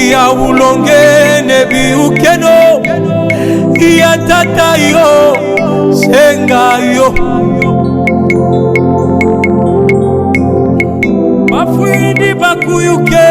ya ulonge nebi ukeno ya tata yo senga yo bafuidi bakuyuke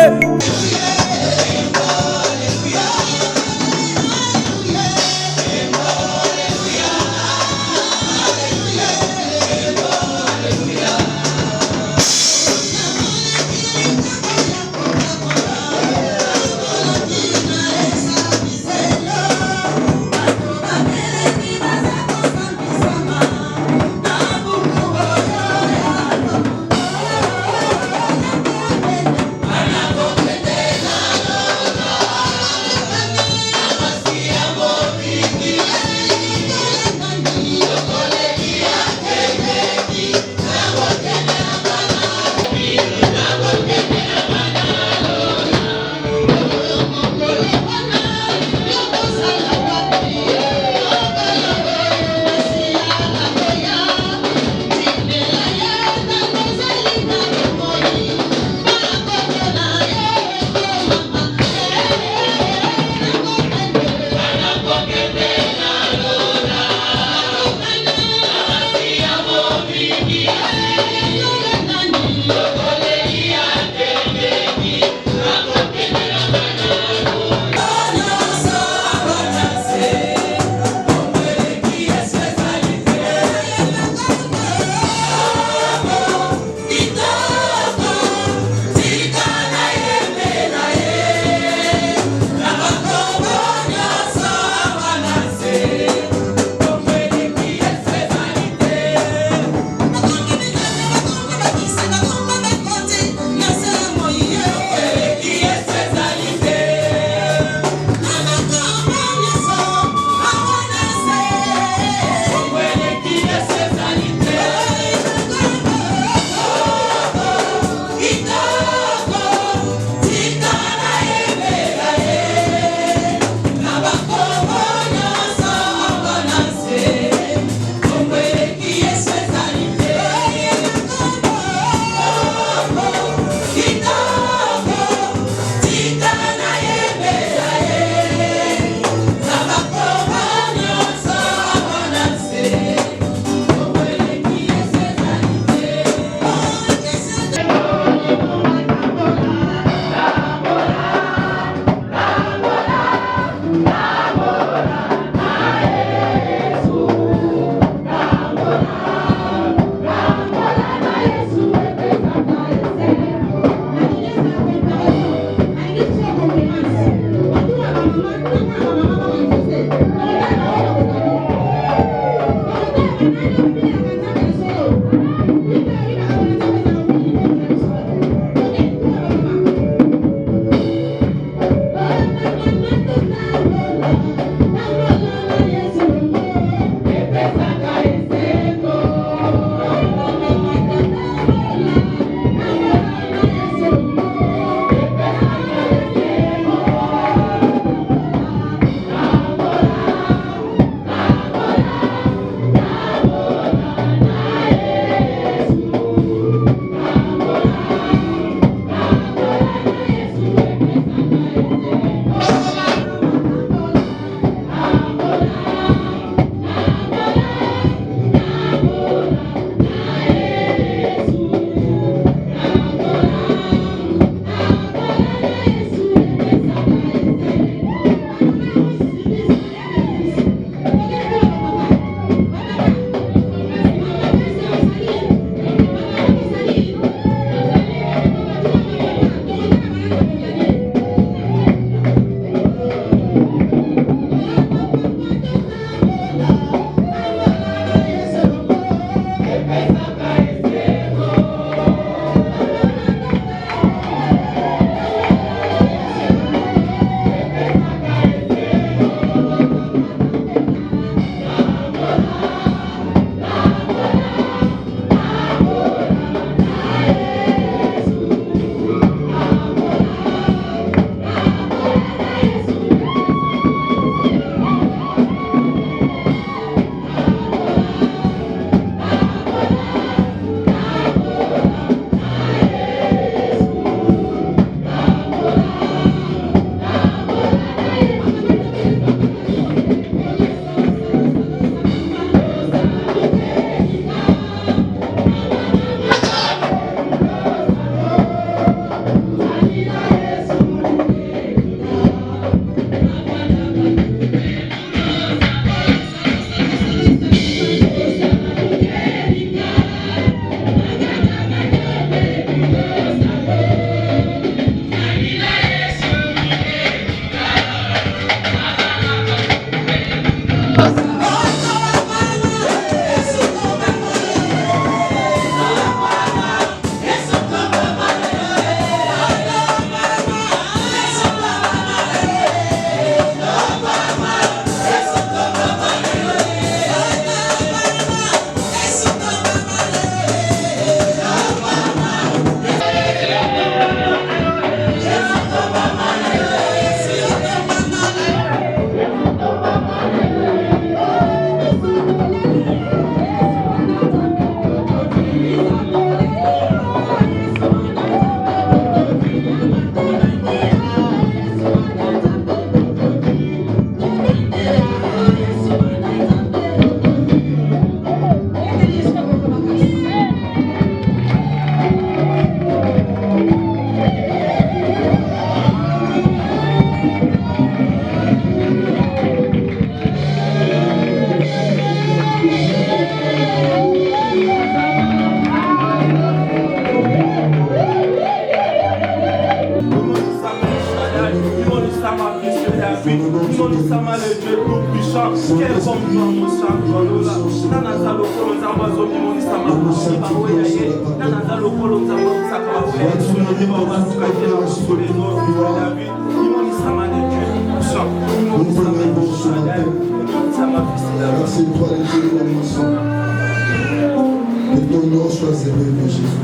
Que ton nom soit élevé, Jésus.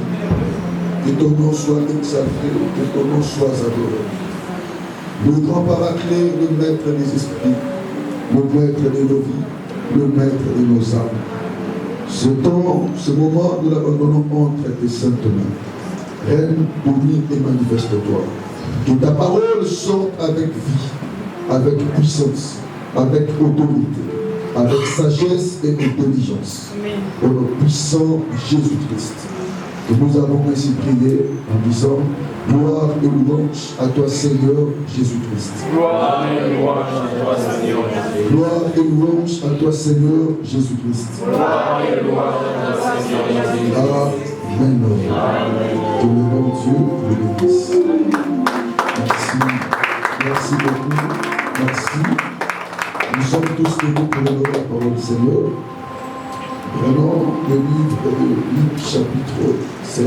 Que ton nom soit exalté, que ton nom soit adoré. Le grand paraclet, le maître des esprits, le maître de nos vies, le maître de nos âmes. Ce temps, ce moment, nous l'abandonnons entre tes saintes mains. Reine, bénis et manifeste-toi. Que ta parole sorte avec vie, avec puissance, avec autorité, avec sagesse et intelligence. Au nom puissant Jésus-Christ. Que nous avons ainsi prié en disant gloire et louange à toi Seigneur Jésus-Christ. Gloire et louange à toi Seigneur Jésus-Christ. Gloire et louange à toi Seigneur Jésus-Christ. Gloire et louange à toi Seigneur Jésus-Christ. Amen. Que le nom de Dieu le bénisse. Merci. Merci beaucoup. Merci. Nous sommes tous debout pour honorer la parole du Seigneur. Prenons le livre de Luc chapitre 7.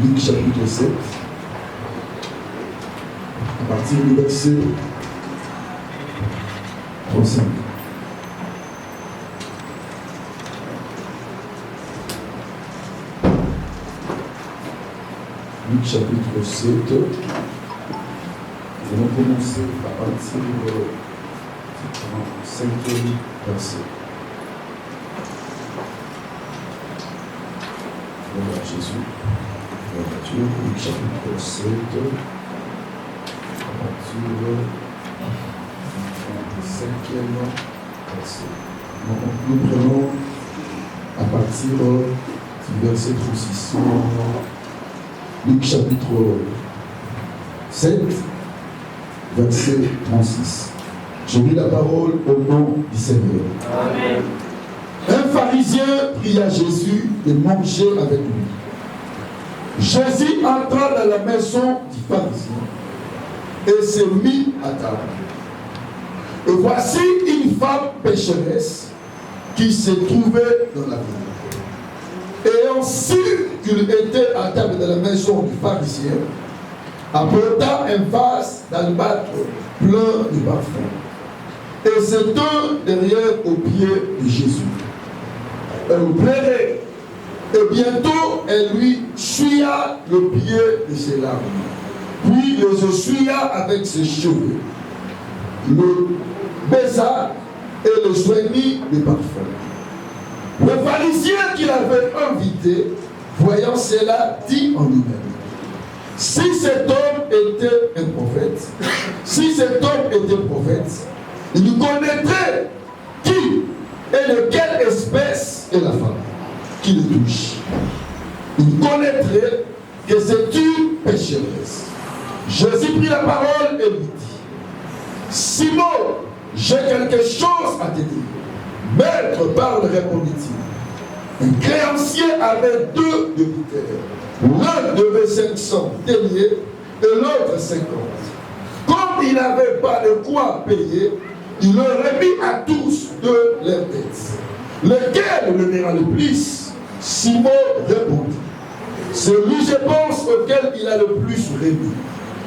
Luc chapitre 7. À partir du verset 35. Luc chapitre 7. Nous allons commencer à partir du 5e verset. Voilà Jésus. Voilà Dieu. Luc chapitre 7. À partir du 5e verset. Nous prenons à partir du verset 36. Luc chapitre 7. Verset 36. Je lis la parole au nom du Seigneur. Amen. Un pharisien pria Jésus de manger avec lui. Jésus entra dans la maison du pharisien et se mit à table. Et voici une femme pécheresse qui se trouvait dans la ville. Ayant su qu'il était à table dans la maison du pharisien, apporta un vase d'albâtre plein de parfum et se tint derrière aux pieds de Jésus. Elle plairait et bientôt elle lui essuya le pied de ses larmes, puis les essuya avec ses cheveux, le baisa et le soignit de parfum. Le pharisien qui l'avait invité, voyant cela, dit en lui-même: si cet homme était un prophète, il connaîtrait qui et de quelle espèce est la femme qui le touche. Il connaîtrait que c'est une pécheresse. Jésus prit la parole et lui dit: Simon, j'ai quelque chose à te dire. Maître, parle, répondit-il. Un créancier avait 2 débiteurs. L'un devait 500 deniers et l'autre 50. Comme il n'avait pas de quoi payer, il leur remit à tous de leurs dettes. Lequel le paiera le plus? Simon répondit: celui, je pense, auquel il a le plus remis.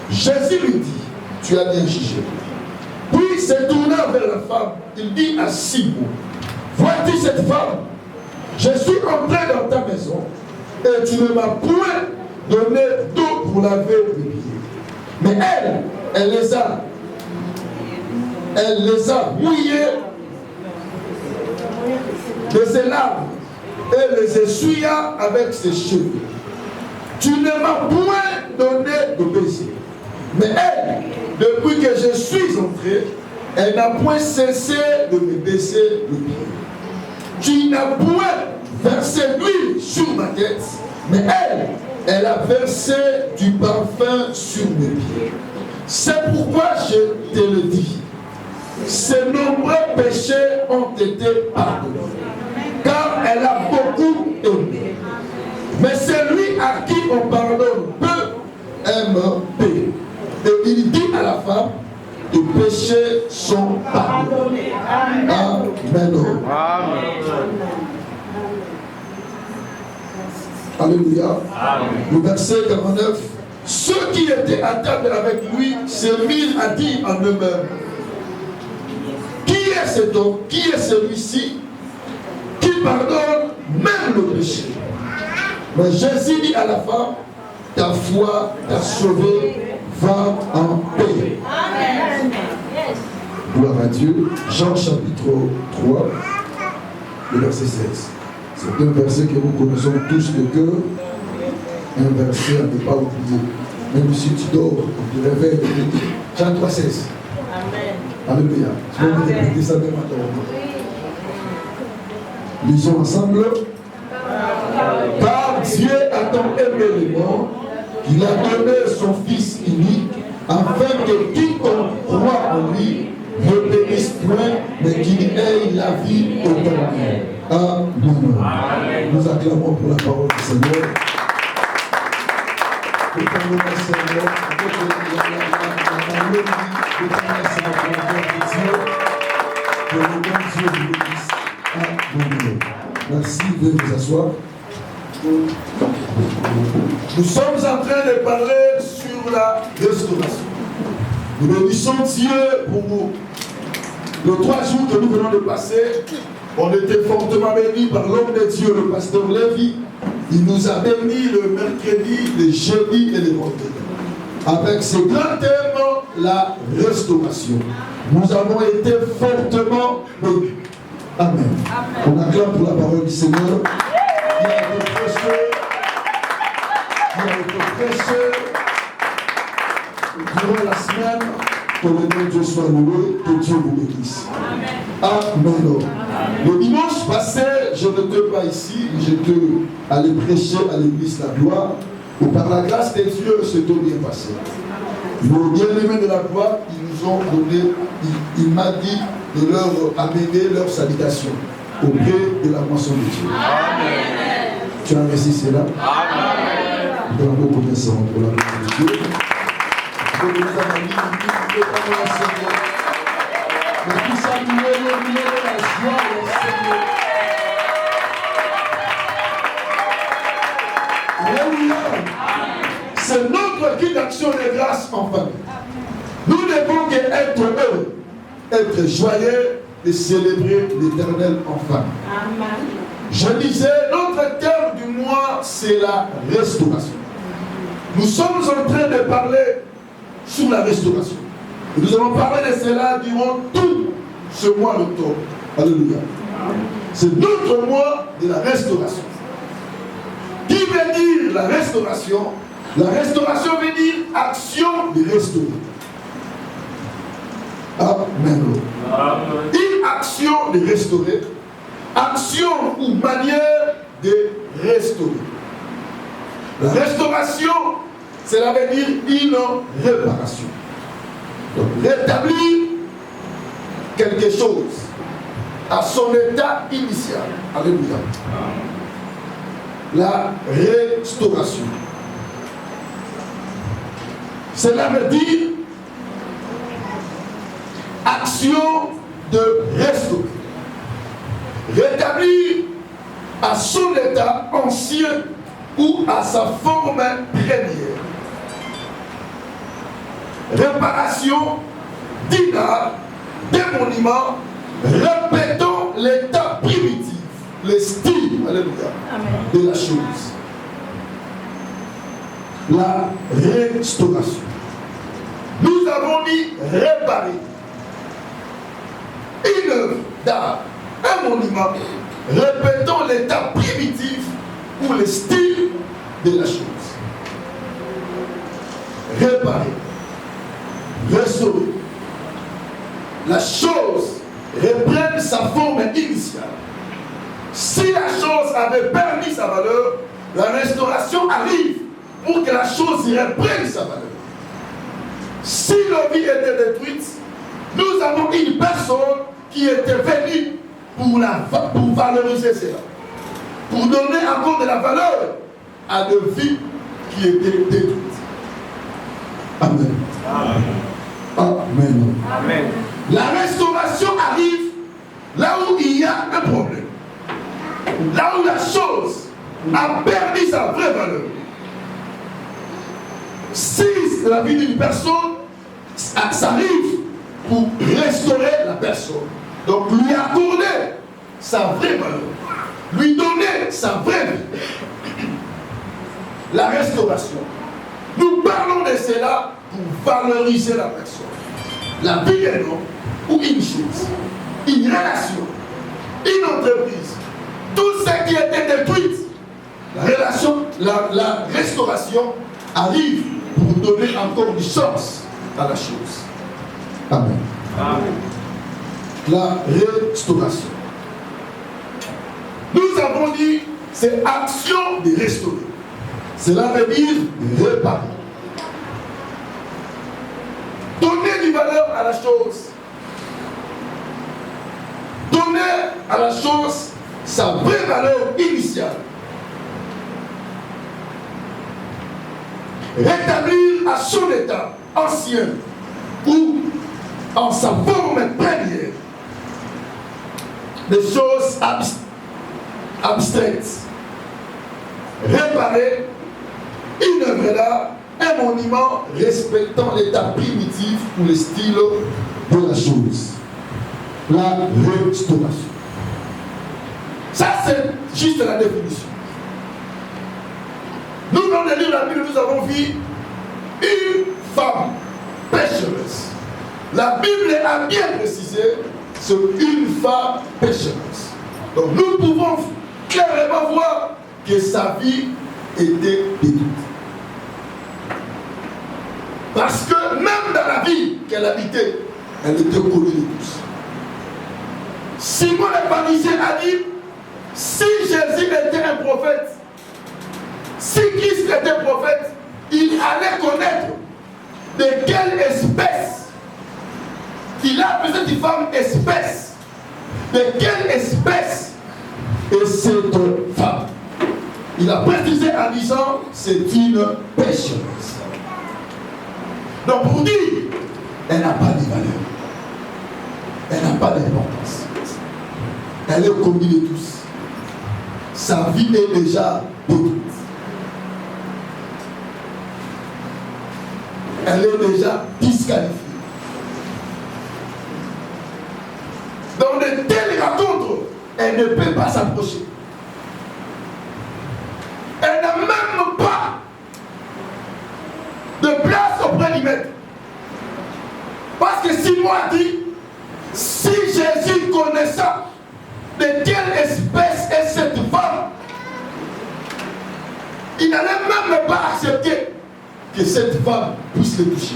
Jésus lui dit: tu as bien jugé. Puis se tournant vers la femme, il dit à Simon: vois-tu cette femme? Je suis entré dans ta maison et tu ne m'as point donné d'eau pour laver les pieds. Mais elle les a mouillés de ses larmes et les essuya avec ses cheveux. Tu ne m'as point donné de baiser. Mais elle, depuis que je suis entré, elle n'a point cessé de me baisser le pied. Tu n'as point versé l'huile sur ma tête, mais elle a versé du parfum sur mes pieds. C'est pourquoi je te le dis, ses nombreux péchés ont été pardonnés, car elle a beaucoup aimé. Mais celui A-M-P. Et il dit à la femme, tes péchés sont pardonnés. Amen. Amen. Alléluia. Le verset 49. Ceux qui étaient à table avec lui se mirent à dire en eux-mêmes, qui est cet homme, qui est celui-ci qui pardonne même le péché? Mais Jésus dit à la femme, ta foi t'a sauvé, va en paix. Amen. Gloire à Dieu. Jean chapitre 3, le verset 16. C'est un verset que nous connaissons tous de cœur. Un verset à ne pas oublier. Même si tu dors, tu te réveilles, Jean 3, 16. Amen. Alléluia. Je vais vous répéter ça même à toi. Lisons ensemble. Car Dieu a tant aimé le monde qu'il a donné son Fils unique, afin que quiconque croit en lui ne périsse point, mais qu'il ait la vie éternelle. Amen. Nous acclamons pour la parole du Seigneur. Éternel Seigneur, la parole dit, éternel Seigneur, pour la gloire de Dieu, que le bon Dieu vous bénisse. Amen. Merci, veuillez vous asseoir. Nous sommes en train de parler sur la restauration. Nous bénissons Dieu pour les 3 jours que nous venons de passer. On était fortement bénis par l'homme de Dieu, le pasteur Lévy. Il nous a bénis le mercredi, le jeudi et le vendredi. Avec ce grand thème, la restauration. Nous avons été fortement bénis. Amen. On acclame pour la parole du Seigneur. Il a été prêché durant la semaine. Que le nom de Dieu soit loué, que Dieu vous bénisse. Amen. Le dimanche passé, je n'étais pas ici, j'étais allé prêcher à l'église La Gloire, où par la grâce de Dieu, c'est tout bien passé. Nos bien-aimés de La Gloire, ils nous ont donné, il m'a dit de leur amener leur salutation auprès de la moisson de Dieu. Amen. Tu as reçu cela? Amen. Nous allons commencer pour la gloire de Dieu. Je vous ai dit, mais tout ça, nous allons la joie du Seigneur. Alléluia. C'est notre guide d'action de grâce en famille. Nous devons être heureux, être joyeux et célébrer l'Éternel en famille. Amen. Je disais, notre thème du mois, c'est la restauration. Nous sommes en train de parler sur la restauration. Et nous allons parler de cela durant tout ce mois d'octobre. Alléluia. C'est notre mois de la restauration. Qui veut dire la restauration? La restauration veut dire action de restaurer. Amen. Une action de restaurer. Action ou manière de restaurer. La restauration, cela veut dire une réparation. Donc, rétablir quelque chose à son état initial. Alléluia. La restauration. Cela veut dire action de restaurer. Rétablir à son état ancien ou à sa forme première. Réparation d'une art, des monuments, répétons l'état primitif, le style, alléluia, de la chose. La restauration. Nous avons dit réparer. Une œuvre d'art, un monument, répétons l'état primitif ou le style de la chose. Réparer. Restaurer. La chose reprenne sa forme initiale. Si la chose avait perdu sa valeur, la restauration arrive pour que la chose reprenne sa valeur. Si nos vies étaient détruites, nous avons une personne qui était venue pour valoriser cela, pour donner encore de la valeur à des vies qui étaient détruites. Amen. Amen. Amen. La restauration arrive là où il y a un problème. Là où la chose a perdu sa vraie valeur. Si la vie d'une personne, ça arrive pour restaurer la personne. Donc lui accorder sa vraie valeur. Lui donner sa vraie vie. La restauration. Nous parlons de cela pour valoriser la personne. La vie d'un homme ou une chose, une relation, une entreprise, tout ce qui était détruit, la restauration arrive pour donner encore du sens à la chose. Amen. Amen. La restauration. Nous avons dit, c'est action de restaurer. Cela veut dire réparer. Donner du valeur à la chose. Donner à la chose sa vraie valeur initiale. Rétablir à son état ancien ou en sa forme première des choses abstraites. Réparer une œuvre d'art, un monument respectant l'état primitif ou le style de la chose. La restauration. Ça, c'est juste la définition. Nous, dans le livre de la Bible, nous avons vu une femme pécheresse. La Bible a bien précisé, c'est une femme pécheresse. Donc, nous pouvons clairement voir que sa vie était détruite. Parce que même dans la vie qu'elle habitait, elle était connue de tous. Simon le pharisien a dit, si Jésus était un prophète, si Christ était prophète, il allait connaître de quelle espèce. Il a appelé cette femme espèce. De quelle espèce est cette femme? Il a précisé en disant, c'est une pécheresse. Donc pour dire, elle n'a pas de valeur. Elle n'a pas d'importance. Elle est connue de tous. Sa vie est déjà détruite. Elle est déjà disqualifiée. Dans de telles rencontres, elle ne peut pas s'approcher. Elle n'a même pas de place auprès du maître. Parce que Simon a dit, si Jésus connaissait de quelle espèce est cette femme, il n'allait même pas accepter que cette femme puisse le toucher.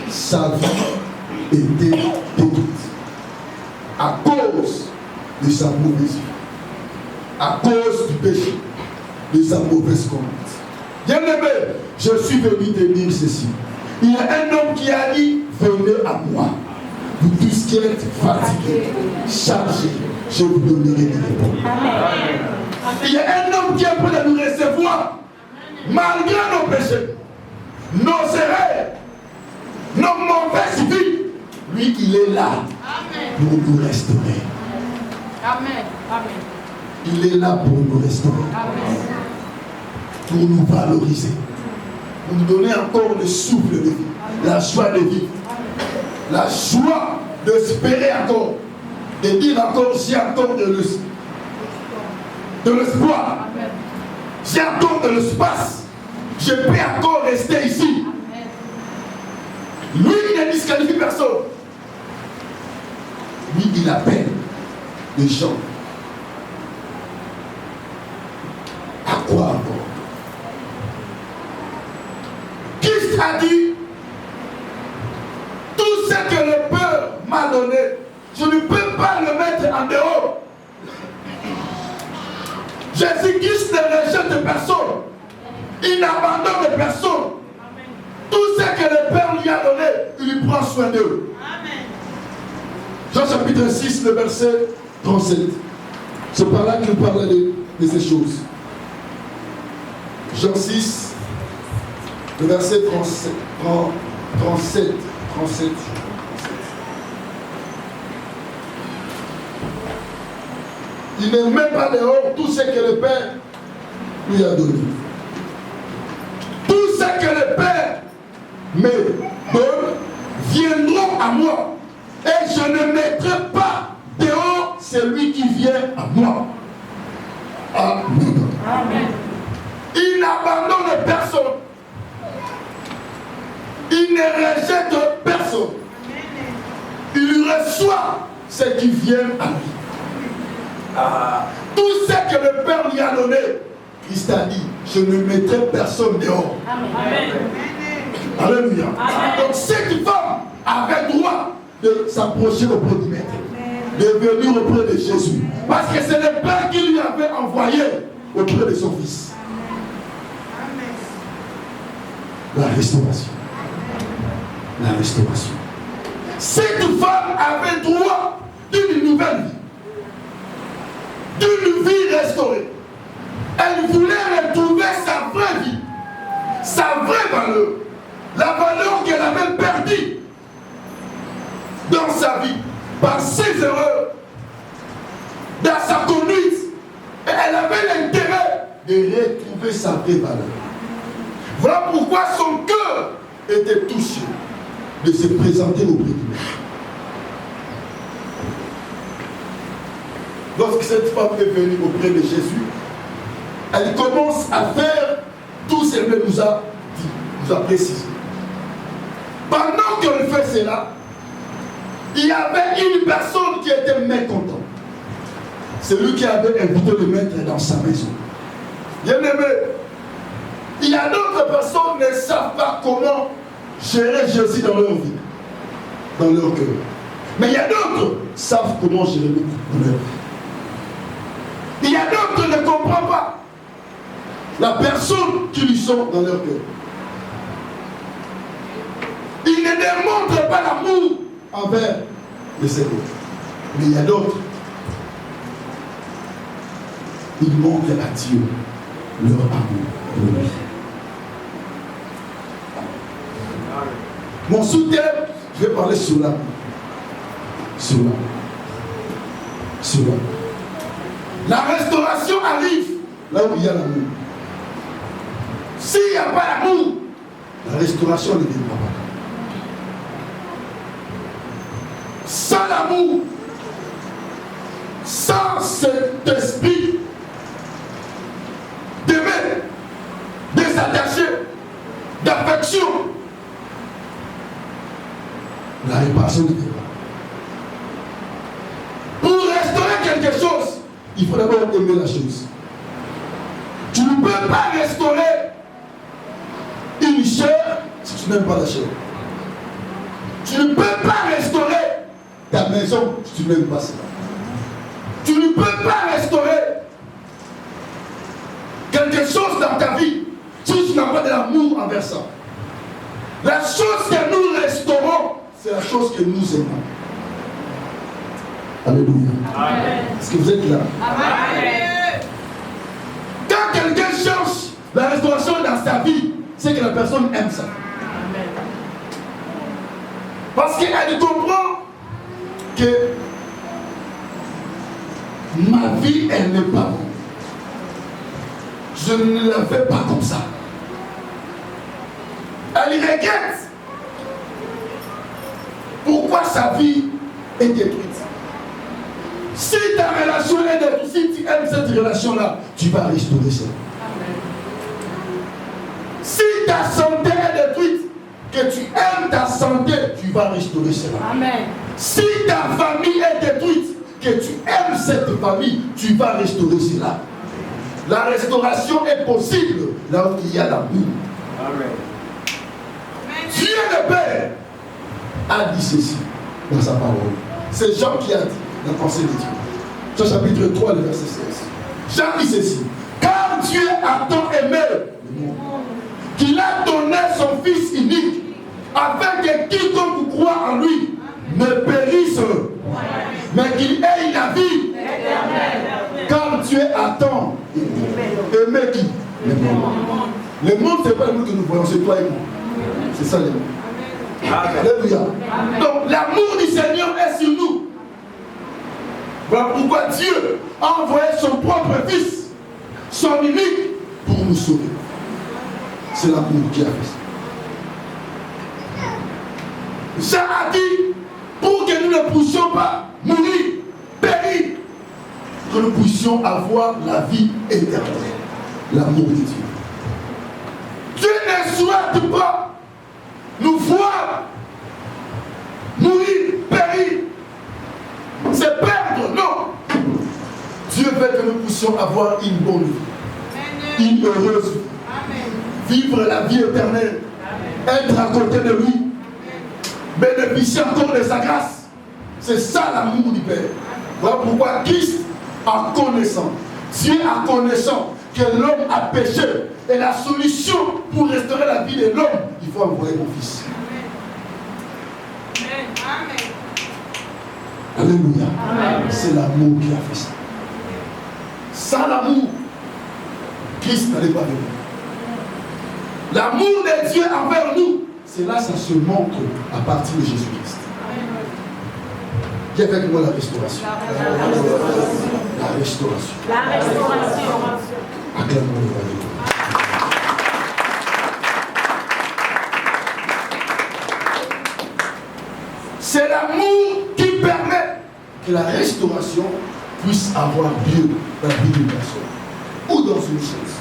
Sa vie était détruite à cause de sa mauvaise vie, à cause du péché, de sa mauvaise conduite. Bien-aimé, je suis venu te dire ceci. Il y a un homme qui a dit, venez à moi, vous tous qui êtes fatigués, chargés, je vous donnerai des réponses. Il y a un homme qui est prêt à nous recevoir, malgré nos péchés, nos erreurs, nos mauvaises vies. Lui, il est là pour nous restaurer. Amen. Amen. Il est là pour nous restaurer. Amen. Pour nous valoriser. Pour nous donner encore le souffle de vie. La joie de vivre. La joie d'espérer encore. De dire encore, j'ai encore de l'espoir. J'ai encore de l'espace. Je peux encore rester ici. Lui, il ne disqualifie personne. Lui, il appelle les gens. À quoi encore? Christ a dit, tout ce que le Père m'a donné, je ne peux pas le mettre en dehors. Jésus-Christ ne rejette personne. Il n'abandonne personne. Tout ce que le Père lui a donné, il lui prend soin d'eux. Jean chapitre 6, le verset 37. C'est par là qu'il nous parle de ces choses. Jean 6, Le verset 37. Il ne met pas dehors tout ce que le Père lui a donné. Tout ce que le Père me donne viendront à moi. Et je ne mettrai pas dehors celui qui vient à moi. Amen. Amen. Il n'abandonne personne. Il ne rejette personne. Il reçoit ce qui vient à lui. Tout ce que le Père lui a donné, Christ a dit, je ne mettrai personne dehors. Amen. Alléluia. Amen. Donc cette femme avait droit de s'approcher auprès du Maître, de venir auprès de Jésus. Parce que c'est le Père qui lui avait envoyé auprès de son Fils. La restauration. La restauration. Cette femme avait droit d'une nouvelle vie. D'une vie restaurée. Elle voulait retrouver sa vraie vie. Sa vraie valeur. La valeur qu'elle avait perdue dans sa vie. Par ses erreurs. Dans sa conduite. Et elle avait l'intérêt de retrouver sa vraie valeur. Voilà pourquoi son cœur était touché de se présenter auprès de Dieu. Lorsque cette femme est venue auprès de Jésus, elle commence à faire tout ce qu'elle nous a dit, nous a précisé. Pendant qu'elle fait cela, il y avait une personne qui était mécontente. C'est lui qui avait invité le Maître dans sa maison. Bien-aimé, il y a d'autres personnes qui ne savent pas comment gérer Jésus dans leur vie, dans leur cœur. Mais il y a d'autres qui savent comment gérer Jésus dans leur vie. Il y a d'autres qui ne comprennent pas la personne qui lui sont dans leur cœur. Ils ne démontrent pas l'amour envers les Seigneur. Mais il y a d'autres. Ils montrent à Dieu leur amour pour lui. Mon sous-thème, je vais parler sur l'amour. Sur l'amour. Sur l'amour. La restauration arrive là où il y a l'amour. S'il n'y a pas l'amour, la restauration ne viendra pas. Sans l'amour, sans cet esprit d'aimer, de s'attacher, d'affection, la réparation ne viendra pas. Pour restaurer quelque chose, il faut d'abord aimer la chose. Tu ne peux pas restaurer une chair si tu n'aimes pas la chair. Tu ne peux pas restaurer ta maison si tu n'aimes pas cela. Tu ne peux pas restaurer quelque chose dans ta vie si tu n'as pas de l'amour envers ça. La chose que nous restaurons, c'est la chose que nous aimons. Alléluia. Amen. Est-ce que vous êtes là? Amen. Quand quelqu'un cherche la restauration dans sa vie, c'est que la personne aime ça. Amen. Parce qu'elle comprend que ma vie, elle n'est pas bonne. Je ne la fais pas comme ça. Elle regrette. Pourquoi sa vie est détruite? Si ta relation est détruite, si tu aimes cette relation-là, tu vas restaurer ça. Si ta santé est détruite, que tu aimes ta santé, tu vas restaurer cela. Amen. Si ta famille est détruite, que tu aimes cette famille, tu vas restaurer cela. La restauration est possible là où il y a l'amour. Amen. Dieu le Père a dit ceci dans sa parole. C'est Jean qui a dit dans la pensée de Dieu. Jean chapitre 3, le verset 16. Jean dit ceci. Car Dieu a tant aimé le monde qu'il a donné son Fils unique, afin que quiconque croit en lui ne périsse, mais qu'il ait la vie. Car Dieu a tant aimé qui? Le monde. Le monde, ce n'est pas le monde que nous voyons, c'est toi et moi. C'est ça le monde. Alléluia. Donc l'amour du Seigneur est sur nous. Voilà pourquoi Dieu a envoyé son propre Fils, son unique, pour nous sauver. C'est l'amour qui a fait ça. Jean a dit, pour que nous ne puissions pas mourir, périr, que nous puissions avoir la vie éternelle. L'amour de Dieu. Dieu ne souhaite pas nous voir mourir, périr, se perdre, non. Dieu veut que nous puissions avoir une bonne vie, une heureuse vie, vivre la vie éternelle, être à côté de lui, bénéficier encore de sa grâce. C'est ça l'amour du Père. Voilà pourquoi Christ, en connaissant, Dieu en connaissant que l'homme a péché, et la solution pour restaurer la vie de l'homme, il faut envoyer mon Fils. Alléluia. C'est l'amour qui a fait ça. Sans l'amour, Christ n'allait pas venir. L'amour de Dieu envers nous, c'est là ça se montre à partir de Jésus-Christ. Dis avec moi la restauration. La restauration. La restauration. Acclamons le roi. C'est l'amour qui permet que la restauration puisse avoir lieu dans la vie d'une personne ou dans une chose.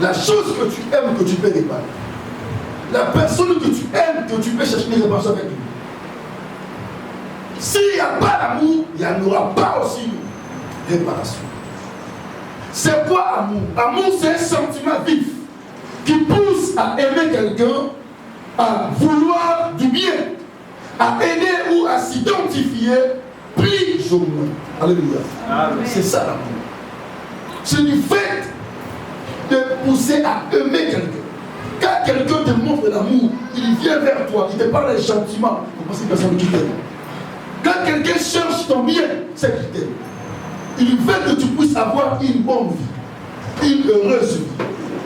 La chose que tu aimes, que tu peux réparer. La personne que tu aimes, que tu peux chercher une réparation avec lui. S'il n'y a pas d'amour, il n'y en aura pas aussi réparation. C'est quoi amour? Amour, c'est un sentiment vif qui pousse à aimer quelqu'un, à vouloir du bien, à aider ou à s'identifier plus ou moins. Alléluia. C'est ça l'amour. C'est du fait de pousser à aimer quelqu'un. Quand quelqu'un te montre l'amour, il vient vers toi, il te parle gentiment, comme si personne qui t'aime. Quand quelqu'un cherche ton bien, c'est qu'il t'aime. Il veut que tu puisses avoir une bonne vie, une heureuse vie.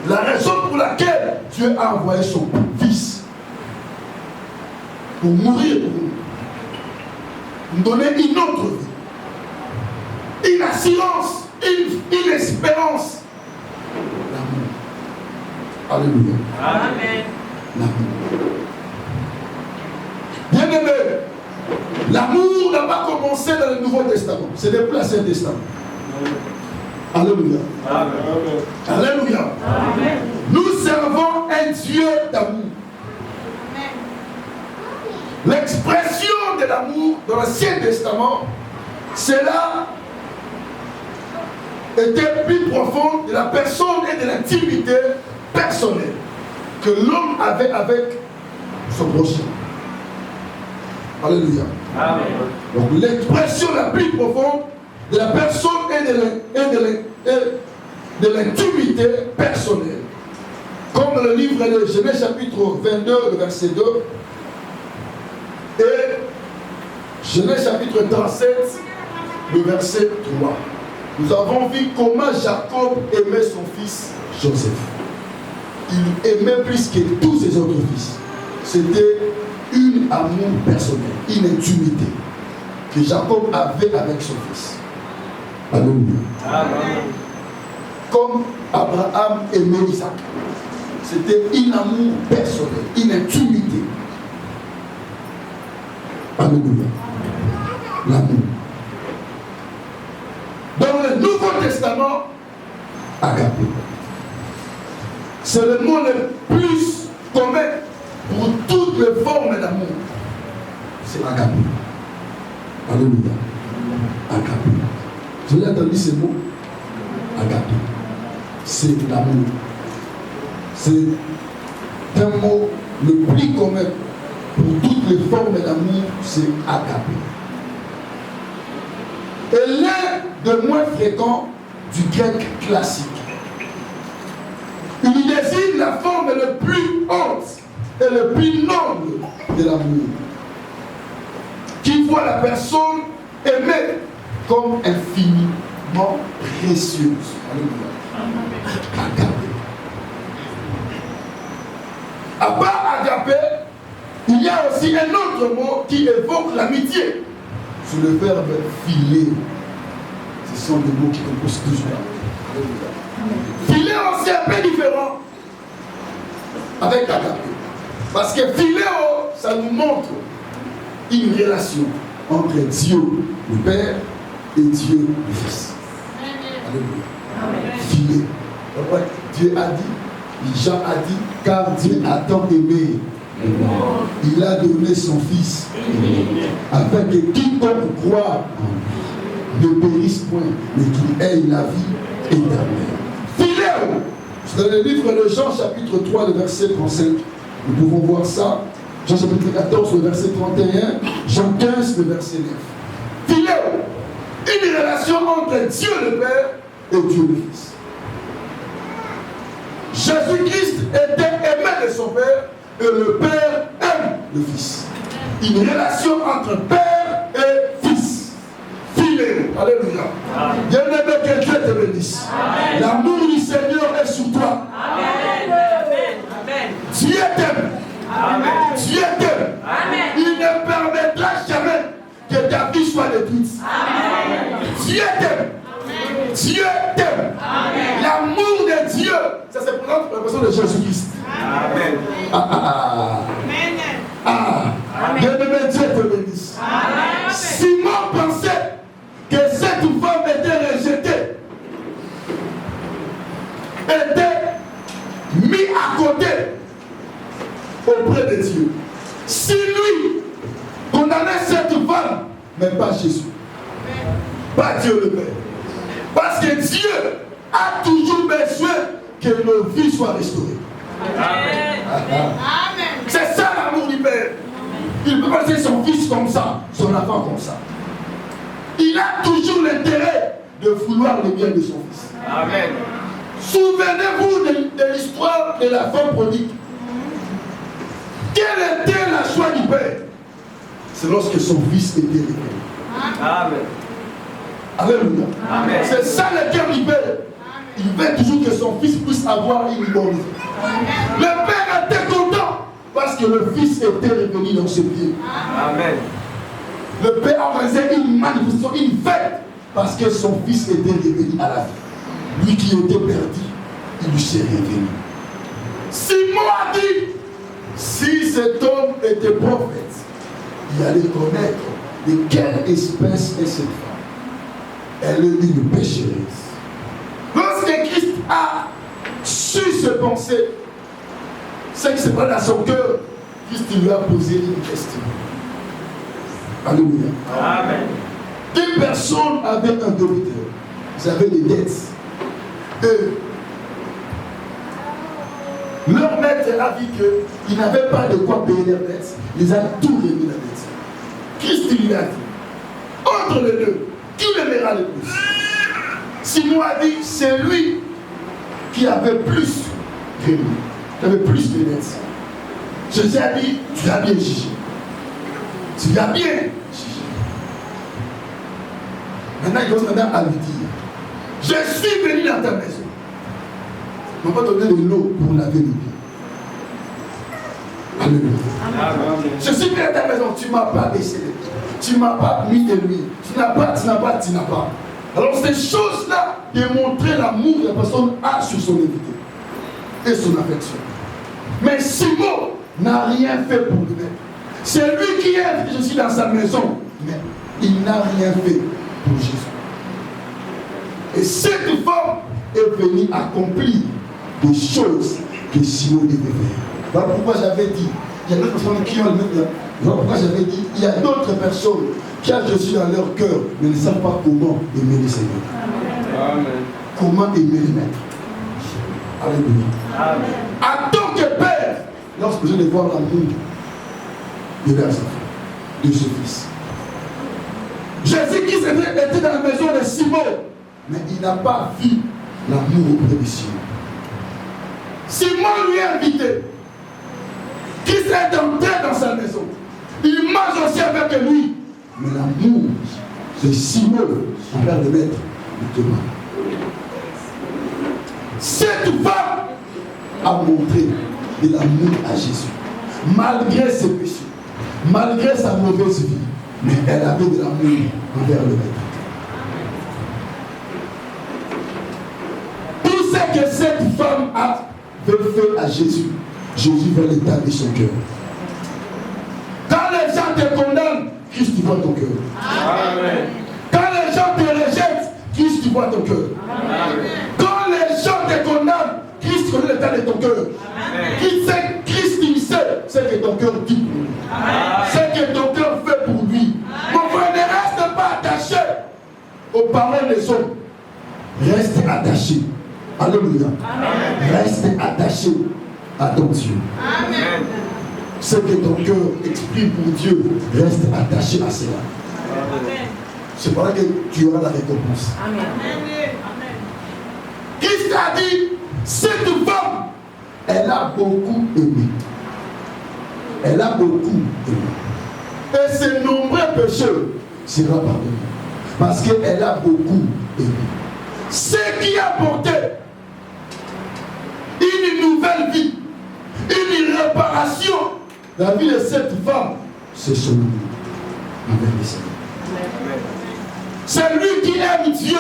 La raison pour laquelle Dieu a envoyé son Fils pour mourir pour nous, nous donner une autre vie, une assurance, une espérance. L'amour. Alléluia. Amen. L'amour. Bien-aimé, l'amour n'a pas commencé dans le Nouveau Testament, c'est depuis l'Ancien Testament. Alléluia. Amen. Alléluia. Amen. Nous servons un Dieu d'amour. L'expression de l'amour dans l'Ancien Testament, cela était plus profond de la personne et de l'intimité personnelle que l'homme avait avec son prochain. Alléluia. Amen. Donc l'expression la plus profonde de la personne et de l'intimité personnelle. Comme dans le livre de Genèse chapitre 22, le verset 2, et Genèse chapitre 37, le verset 3. Nous avons vu comment Jacob aimait son fils Joseph. Il aimait plus que tous ses autres fils. C'était une amour personnel, une intimité que Jacob avait avec son fils. Alléluia. Amen. Comme Abraham aimait Isaac. C'était un amour personnel, une intimité. Alléluia. L'amour. Dans le Nouveau Testament, agapé. C'est le mot le plus commun pour toutes les formes d'amour. C'est agapé. Alléluia. Agapé. Vous avez entendu ce mot? Agapé. C'est l'amour. C'est un mot le plus commun pour toutes les formes d'amour, c'est agapé. Et l'un de moins fréquents du grec classique. Il désigne la forme la plus haute et la plus noble de l'amour, qui voit la personne aimée comme infiniment précieuse. Alléluia. Agapé. À part agapé, il y a aussi un autre mot qui évoque l'amitié. C'est le verbe filer. Ce sont des mots qui composent plusieurs. Philéo, c'est un peu différent avec agapé. Parce que philéo, ça nous montre une relation entre Dieu le Père et Dieu le Fils. Alléluia. Philéo. Dieu a dit, Jean a dit, car Dieu a tant aimé. Il a donné son Fils afin que quiconque croit ne périsse point, mais qu'il ait la vie éternelle. Philéo. C'est dans le livre de Jean chapitre 3, le verset 35. Nous pouvons voir ça. Jean chapitre 14, le verset 31. Jean 15, le verset 9. Philéo. Une relation entre Dieu le Père et Dieu le Fils. Jésus-Christ était aimé de son Père et le Père aime le Fils. Une relation entre Père et Fils. Philéo. Alléluia. Bien-aimé, que Dieu te bénisse. L'amour du Seigneur est sur toi. Amen. Dieu t'aime. Dieu t'aime. Il ne permettra jamais que ta vie soit détruite. Dieu t'aime. Dieu t'aime. L'amour de Dieu, ça se présente pour la personne de Jésus-Christ. Amen. Bien-aimé, Dieu te bénisse. Simon pensait que cette femme était rejetée, était mise à côté auprès de Dieu. Si lui condamnait cette femme, mais pas Jésus, pas Dieu le Père. Parce que Dieu a toujours besoin que nos vies soient restaurées. Amen. C'est ça l'amour du Père. Il ne peut pas laisser son fils comme ça, son enfant comme ça. Il a toujours l'intérêt de vouloir le bien de son fils. Amen. Souvenez-vous de l'histoire de la femme prodigue. Quelle était la joie du Père? C'est lorsque son fils était révélé. Amen. Alléluia. C'est ça le cœur du Père. Il veut toujours que son fils puisse avoir une bonne vie. Le Père était content parce que le fils était révélé dans ses pieds. Amen. Le Père organisait une manifestation, une fête, parce que son fils était révélé à la vie. Lui qui était perdu, il lui s'est révélé. Simon a dit, si cet homme était prophète, il allait connaître de quelle espèce est cette femme. Elle est une pécheresse. Lorsque Christ a su se penser, ce qui se passe dans son cœur, Christ lui a posé une question. Alléluia. Amen. Deux personnes avaient un débiteur. Ils avaient des dettes. Et leur maître a dit qu'ils n'avaient pas de quoi payer leurs dettes. Ils avaient tout remis la dette. Christ lui a dit, entre les deux, qui l'aimera le plus? Simon a dit, c'est lui qui avait plus remis, qui avait plus de dettes. Jésus a dit, tu as bien jugé. Tu as bien jugé. Maintenant, il commence à lui dire, je suis venu dans ta maison. On va donner de l'eau pour laver les pieds. Alléluia. Je suis venu dans ta maison, tu ne m'as pas baissé les pieds. Tu ne m'as pas mis de lui. Tu n'as pas. Alors ces choses-là démontraient l'amour que la personne a sur son invité et son affection. Mais Simon n'a rien fait pour lui-même. C'est lui qui est Jésus dans sa maison, mais il n'a rien fait pour Jésus. Et cette femme est venue accomplir des choses que Simon devait faire. Voilà pourquoi j'avais dit, il y a d'autres personnes qui ont le même. Voilà pourquoi j'avais dit, il y a d'autres personnes qui ont Jésus dans leur cœur, mais ne savent pas comment aimer le Seigneur. Amen. Comment aimer le Maître. Alléluia. Amen. En tant que père, lorsque je vais voir l'amour de leurs enfants, de ce fils. Jésus-Christ était dans la maison de Simon, mais il n'a pas vu l'amour auprès de Simon. Simon lui a invité. Christ est entré dans sa maison. Il mange aussi avec lui. Mais l'amour de Simon envers le Maître le demande. Cette femme a montré de l'amour à Jésus. Malgré ses péchés, malgré sa mauvaise vie, mais elle avait de l'amour envers le Maître. Tout ce que cette femme avait fait à Jésus, Jésus va l'établir son cœur. Quand les gens te condamnent, Christ voit ton cœur. Amen. Quand les gens te rejettent, Christ voit ton cœur. Amen. Quand les gens te condamnent, Christ connaît l'état de ton cœur. Christ il sait ce que ton cœur dit pour lui. Ce que ton cœur fait pour lui. Mon frère, ne reste pas attaché aux paroles des hommes. Reste attaché. Alléluia. Reste attaché à ton Dieu. Amen. Ce que ton cœur exprime pour Dieu, reste attaché à cela. C'est pour ça que tu auras la récompense. Amen. Christ a dit, cette femme, elle a beaucoup aimé. Elle a beaucoup aimé. Et ses nombreux péchés sera pardonné. Parce qu'elle a beaucoup aimé. Ce qui a apporté une nouvelle vie, une réparation, la vie de cette femme, c'est son amour envers les Seigneur. C'est lui qui aime Dieu.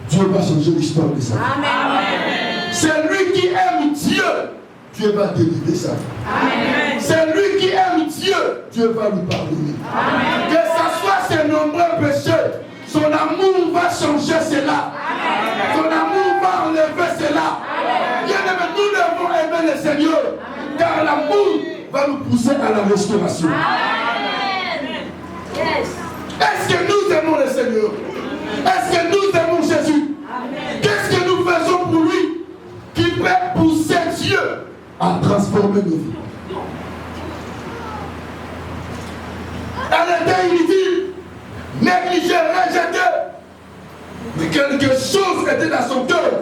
Dieu va changer l'histoire de sa vie. Amen. C'est lui qui aime Dieu. Dieu va délivrer sa vie. Amen. C'est lui qui aime Dieu. Dieu va lui pardonner. Amen. Que ce soit ses nombreux péchés, son amour va changer cela. Amen. Son amour va enlever cela. Bien-aimés, nous devons aimer le Seigneur. Car l'amour va nous pousser à la restauration. Amen. Yes. Est-ce que nous aimons le Seigneur? Est-ce que nous aimons Jésus? Qu'est-ce que nous faisons pour lui qui peut pousser Dieu à transformer nos vies? Elle était inutile, négligée, rejetée. Mais quelque chose était dans son cœur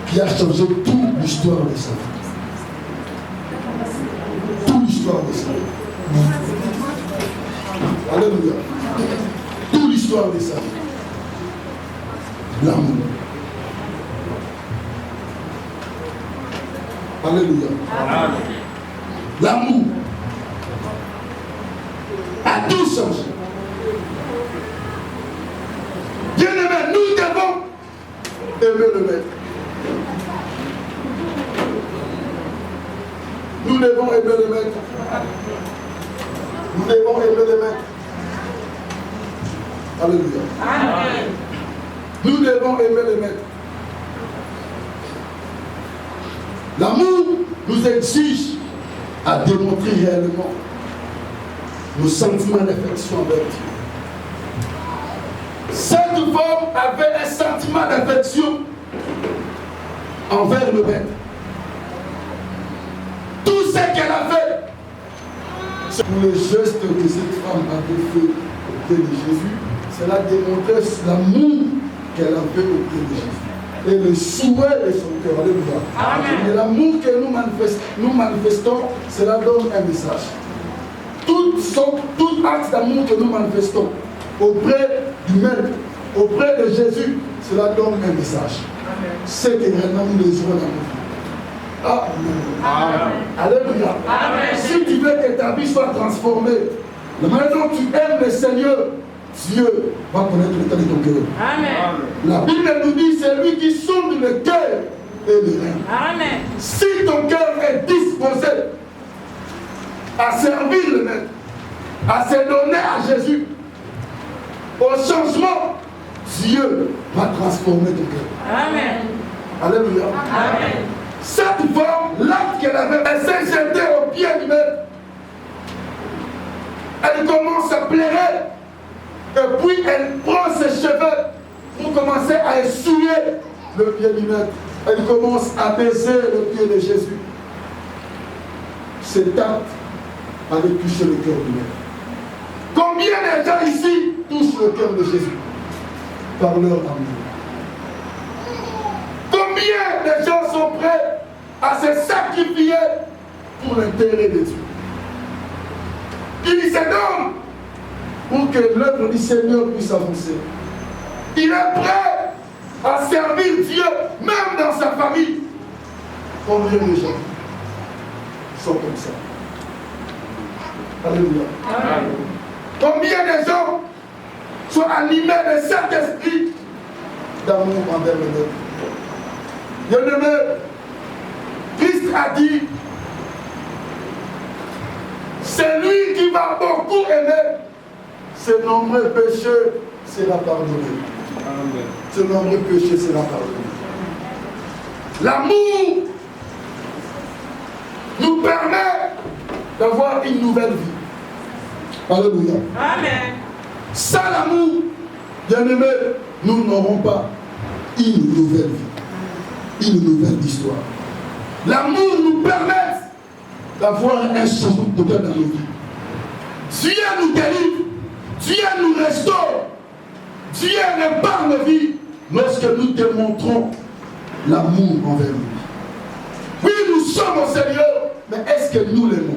qui a changé toute l'histoire de sa vie. Toute l'histoire de sa vie. Alléluia. Toute l'histoire de sa vie. L'amour. Alléluia. L'amour a tout changé. Bien-aimés, nous devons aimer le Maître. Nous devons aimer le Maître. Nous devons aimer le Maître. Alléluia. Amen. Nous devons aimer le Maître. L'amour nous exige à démontrer réellement nos sentiments d'affection envers Dieu. Cette femme avait un sentiment d'affection envers le Maître. Tout ce qu'elle a fait, c'est pour le geste que cette femme avait fait auprès de Jésus, cela démontrait l'amour qu'elle avait auprès de Jésus. Et le souhait de son cœur. Alléluia. Et l'amour que nous manifestons, cela donne un message. Tout acte d'amour que nous manifestons auprès du Maître, auprès de Jésus, cela donne un message. C'est que réellement nous désirons l'amour. Amen. Alléluia. Si tu veux que ta vie soit transformée, maintenant tu aimes le Seigneur, Dieu va connaître l'état de ton cœur. Amen. La Bible nous dit, c'est lui qui sonde le cœur et le rein. Amen. Si ton cœur est disposé à servir le Maître, à se donner à Jésus, au changement, Dieu va transformer ton cœur. Amen. Alléluia. Amen. Cette femme, l'acte qu'elle avait, elle s'est jetée au pied du Maître. Elle commence à pleurer. Et puis elle prend ses cheveux pour commencer à essuyer le pied du Maître. Elle commence à baiser le pied de Jésus. Cet acte avait touché le cœur du Maître. Combien de gens ici touchent le cœur de Jésus par leur amour? Combien de gens sont prêts à se sacrifier pour l'intérêt de Dieu? Il se donne pour que l'œuvre du Seigneur puisse avancer. Il est prêt à servir Dieu, même dans sa famille. Combien de gens? sont comme ça. Alléluia. Combien de gens sont animés de cet esprit d'amour envers le Dieu? Bien-aimé, Christ a dit, c'est lui qui va beaucoup aimer, ses nombreux péchés sera pardonné. Ses nombreux péchés sera pardonné. L'amour nous permet d'avoir une nouvelle vie. Alléluia. Amen. Sans l'amour, bien-aimé, nous n'aurons pas une nouvelle vie, une nouvelle histoire. L'amour nous permet d'avoir un changement de cœur dans nos vies. Dieu nous délivre, Dieu nous restaure, Dieu répare nos vies lorsque nous démontrons l'amour envers lui. Oui, nous sommes au Seigneur, mais est-ce que nous l'aimons?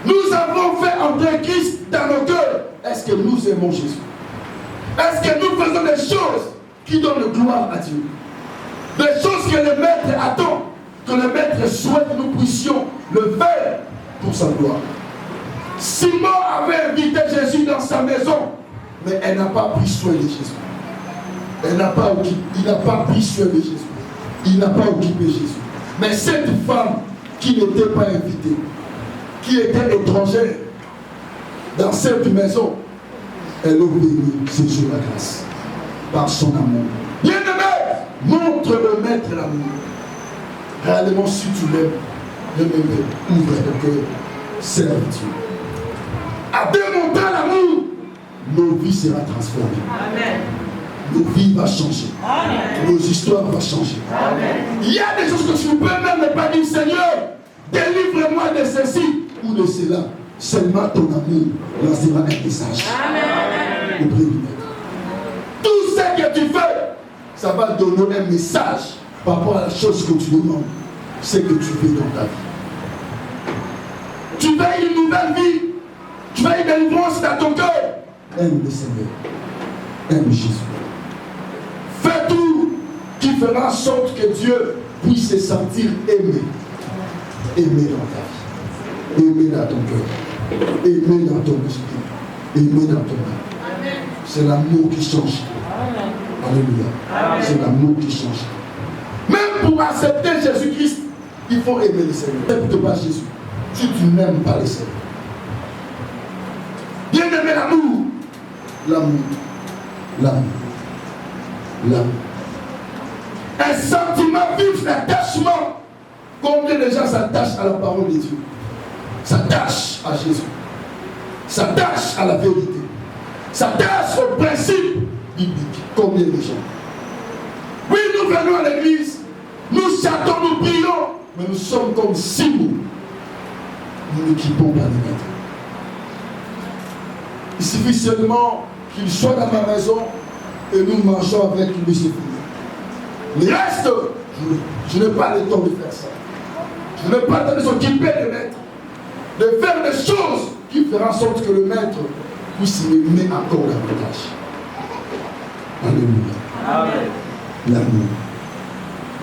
Nous avons fait entrer Christ dans nos cœurs. Est-ce que nous aimons Jésus? Est-ce que nous faisons des choses qui donnent gloire à Dieu? Des choses que le Maître attend, que le Maître souhaite que nous puissions le faire pour sa gloire. Simon avait invité Jésus dans sa maison, mais elle n'a pas pris soin de Jésus. Il n'a pas pris soin de Jésus. Il n'a pas occupé Jésus. Mais cette femme qui n'était pas invitée, qui était étrangère dans cette maison, elle a obéi Jésus la grâce par son amour. Bien-aimé, montre le Maître l'amour. Réellement, si tu l'aimes, bien-aimé, ouvre ton cœur, serve Dieu. À démontrer l'amour, nos vies seront transformées. Amen. Nos vies vont changer. Amen. Nos histoires vont changer. Amen. Il y a des choses que tu ne peux même pas dire, Seigneur, délivre-moi de ceci ou de cela. Seulement ton amour lancera un message auprès du Maître. Tout ce que tu fais, ça va donner un message par rapport à la chose que tu demandes, ce que tu fais dans ta vie. Tu veux une nouvelle vie, tu veux une délivrance dans ton cœur. Aime le Seigneur, aime Jésus. Fais tout qui fera en sorte que Dieu puisse se sentir aimé. Aimé dans ta vie, aimé dans ton cœur, aimé dans ton esprit, aimé dans ton âme. C'est l'amour qui change. Alléluia. C'est l'amour qui change. Même pour accepter Jésus-Christ, il faut aimer le Seigneur. N'écoute pas Jésus si tu n'aimes pas le Seigneur. Bien aimer l'amour. L'amour. L'amour. L'amour. Un sentiment vif d'attachement. Combien de gens s'attachent à la parole de Dieu? S'attachent à Jésus. S'attachent à la vérité. S'attachent au principe biblique. Combien de gens? Oui, nous venons à l'église, nous chantons, nous prions, mais nous sommes comme Simon. Nous n'équipons pas les maîtres. Il suffit seulement qu'il soit dans ma maison et nous marchons avec lui, c'est fini. Le reste, je n'ai pas le temps de faire ça. Je n'ai pas le temps de s'occuper des maîtres, de faire des choses qui feront en sorte que le maître puisse m'aimer encore davantage. Alléluia. Amen. L'amour.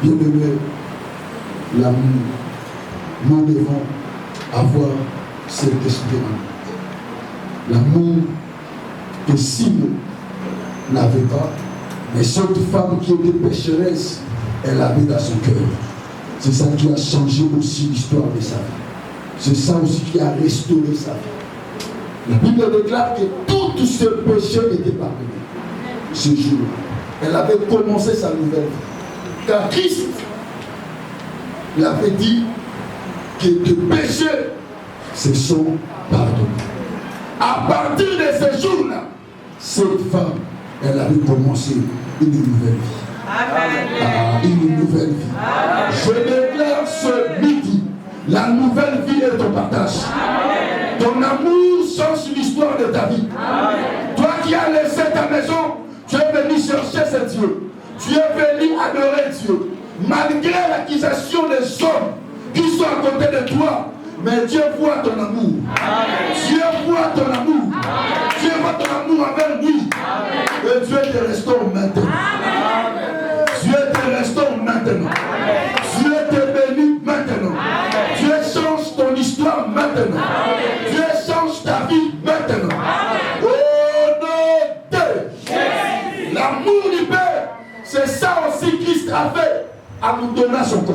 Bien-aimé, l'amour. Nous devons avoir cet esprit d'amour. L'amour que Simon n'avait pas, mais cette femme qui était pécheresse, elle avait dans son cœur. C'est ça qui a changé aussi l'histoire de sa vie. C'est ça aussi qui a restauré sa vie. La Bible déclare que tout ce péché était pardonné. Ce jour, elle avait commencé sa nouvelle vie. Car Christ l'avait dit que tes péchés se sont pardonnés. À partir de ce jour-là, cette femme, elle avait commencé une nouvelle vie. Amen. Une nouvelle vie. Amen. Je déclare ce midi, la nouvelle vie est ton partage. Amen. Ton amour change l'histoire de ta vie. Amen. Toi qui as laissé ta maison, tu es venu chercher ce Dieu. Tu es venu adorer Dieu. Malgré l'accusation des hommes qui sont à côté de toi, mais Dieu voit ton amour. Amen. Dieu voit ton amour. Amen. Dieu voit ton amour envers lui. Amen. Et Dieu te restaure maintenant. Amen. Dieu te restaure maintenant. Amen. Dieu te bénit maintenant. Amen. Dieu maintenant. Dieu change ta vie maintenant. Au nom de Jésus. L'amour du Père, c'est ça aussi Christ a fait, à nous donner son corps.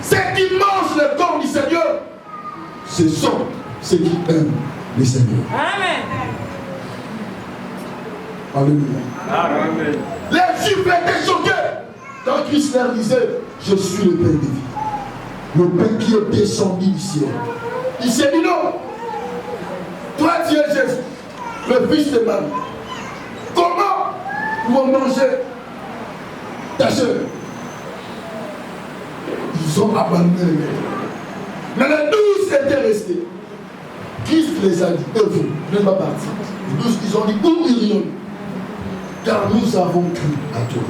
Ceux qui mangent le corps du Seigneur, ce sont ceux qui aiment le Seigneur. Amen. Alléluia. Amen. Les Juifs étaient choqués quand Christ leur disait, je suis le pain de vie. Le pain qui est descendu du ciel. Il s'est dit non. Toi tu es Jésus, le fils de Marie. Comment vont manger ta chair? Ils ont abandonné le maître. Mais les 12 étaient restés. Christ les a dit, vous, ne pas partir. Les 12, ils ont dit, où irions-nous? Car nous avons cru à toi.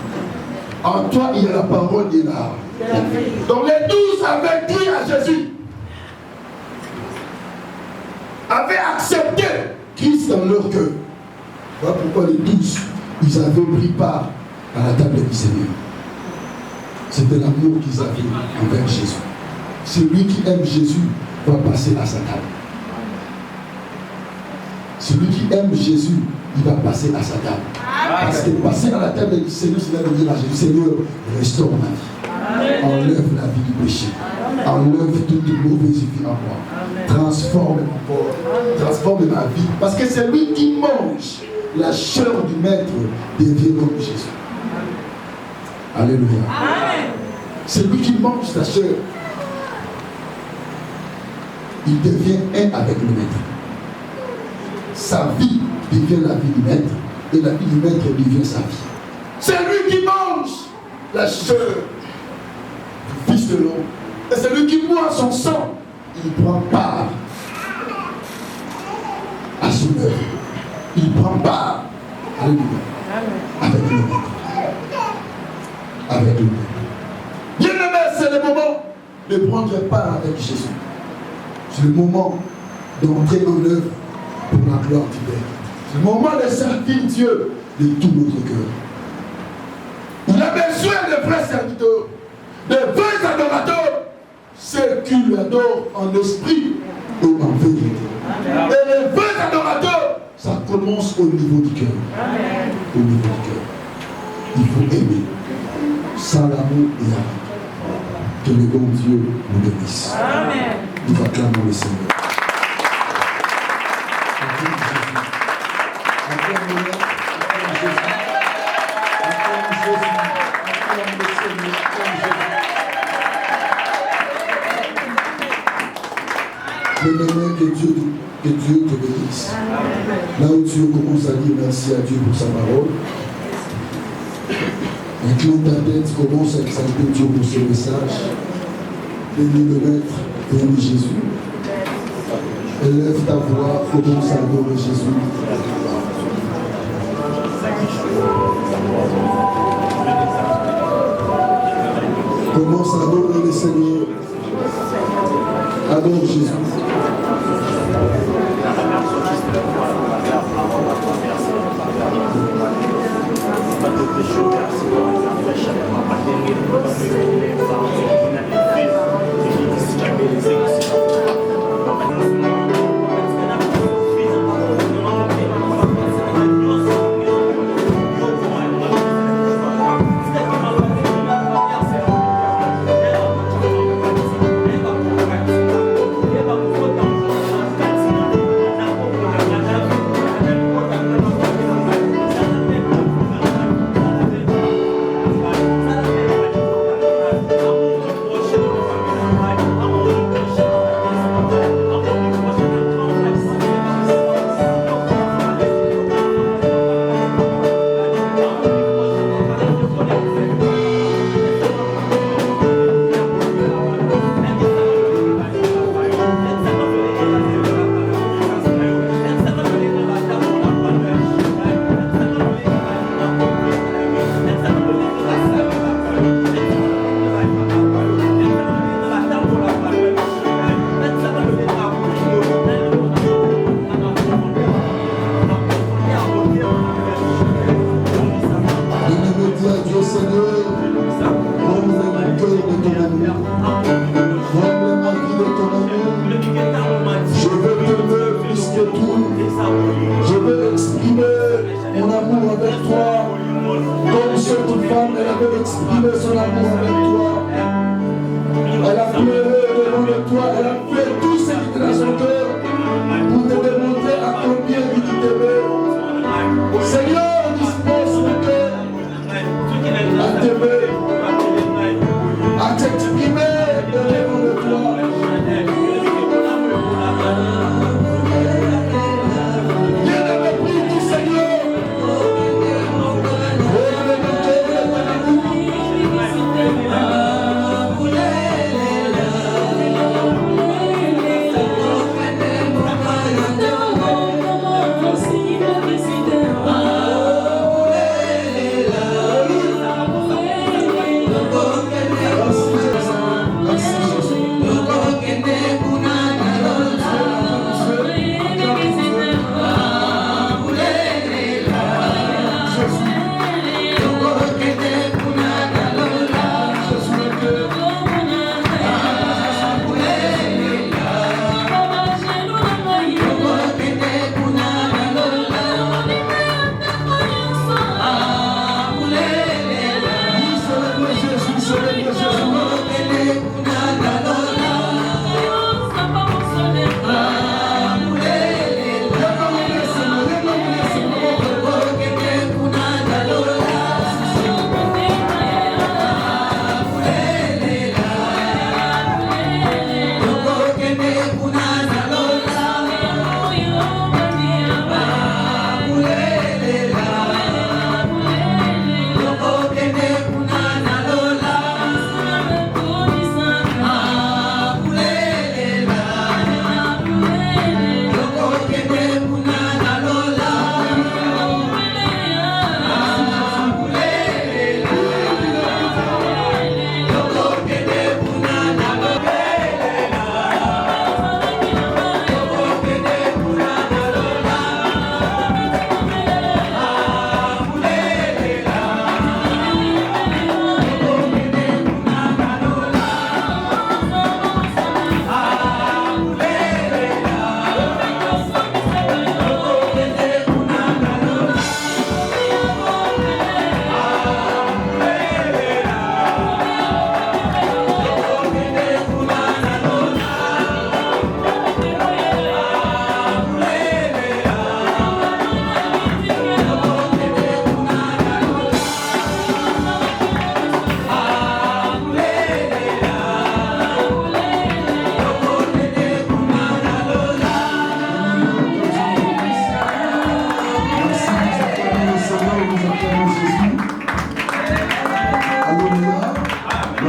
En toi, il y a la parole et la. Donc les 12 avaient cru à Jésus. Avaient accepté Christ dans leur cœur. Voilà pourquoi les 12, ils avaient pris part à la table du Seigneur. C'était l'amour qu'ils avaient envers Jésus. Celui qui aime Jésus va passer à sa table. Celui qui aime Jésus, il va passer à sa table. Parce que passer à la table du Seigneur, c'est de dire à Jésus, Seigneur, restaure ma vie. Enlève la vie du péché. Enlève toute mauvaise vie en moi. Transforme mon corps. Transforme ma vie. Parce que c'est lui qui mange la chair du maître devient comme Jésus. Alléluia. C'est lui qui mange sa chair. Il devient un avec le maître. Sa vie devient la vie du maître. Et la vie du maître devient sa vie. C'est lui qui mange la chair du Fils de l'homme. Et c'est lui qui boit son sang. Il prend part à son œuvre. Il prend part. Alléluia. Avec le maître. Avec le maître. Bien-aimé, c'est le moment de prendre part avec Jésus. C'est le moment d'entrer en œuvre pour la gloire du Père. C'est le moment de servir Dieu de tout notre cœur. Il a besoin de vrais serviteurs, de vrais adorateurs, ceux qui l'adorent en esprit et en vérité. Et les vrais adorateurs, ça commence au niveau du cœur. Au niveau du cœur. Il faut aimer. Sans l'amour et l'amour. Que le bon Dieu nous bénisse. Nous acclamons le Seigneur. Bien-aimé, que Dieu te bénisse. Là où tu commences à dire merci à Dieu pour sa parole, incline ta tête, commence à exalter Dieu pour ce message. Bénis le Maître, bénis Jésus. Élève ta voix, commence à adorer Jésus. Commence à adorer le Seigneur. Adore Jésus. Amen.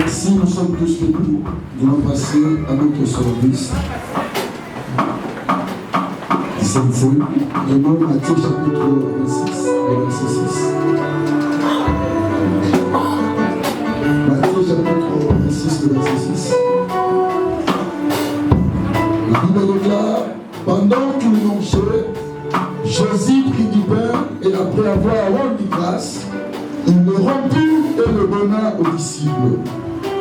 Merci, nous sommes tous debout. Nous allons passer à notre service. Vraiment, Matthieu chapitre 26, verset 6. Matthieu chapitre 26, verset 6. La Bible déclare, pendant qu'il mangeait, Jésus prit du pain et après avoir rendu grâce, il le rompit et le donna aux disciples,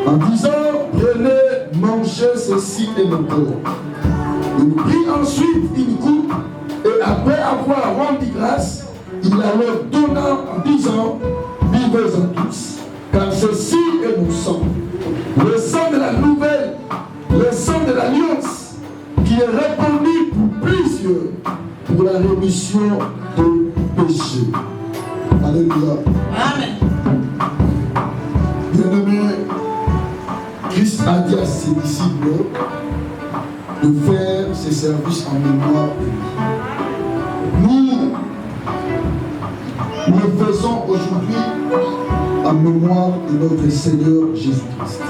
en disant, prenez, mangez, ceci est mon corps. Il prit ensuite une coupe et après avoir rendu grâce, il la leur donna en disant, buvez-en tous, car ceci est mon sang, le sang de la nouvelle, le sang de l'alliance, qui est répandu pour plusieurs, pour la rémission des péchés. Alléluia. Amen. Bien-aimé, Christ a dit à ses disciples de faire ses services en mémoire de lui. Nous le faisons aujourd'hui en mémoire de notre Seigneur Jésus-Christ.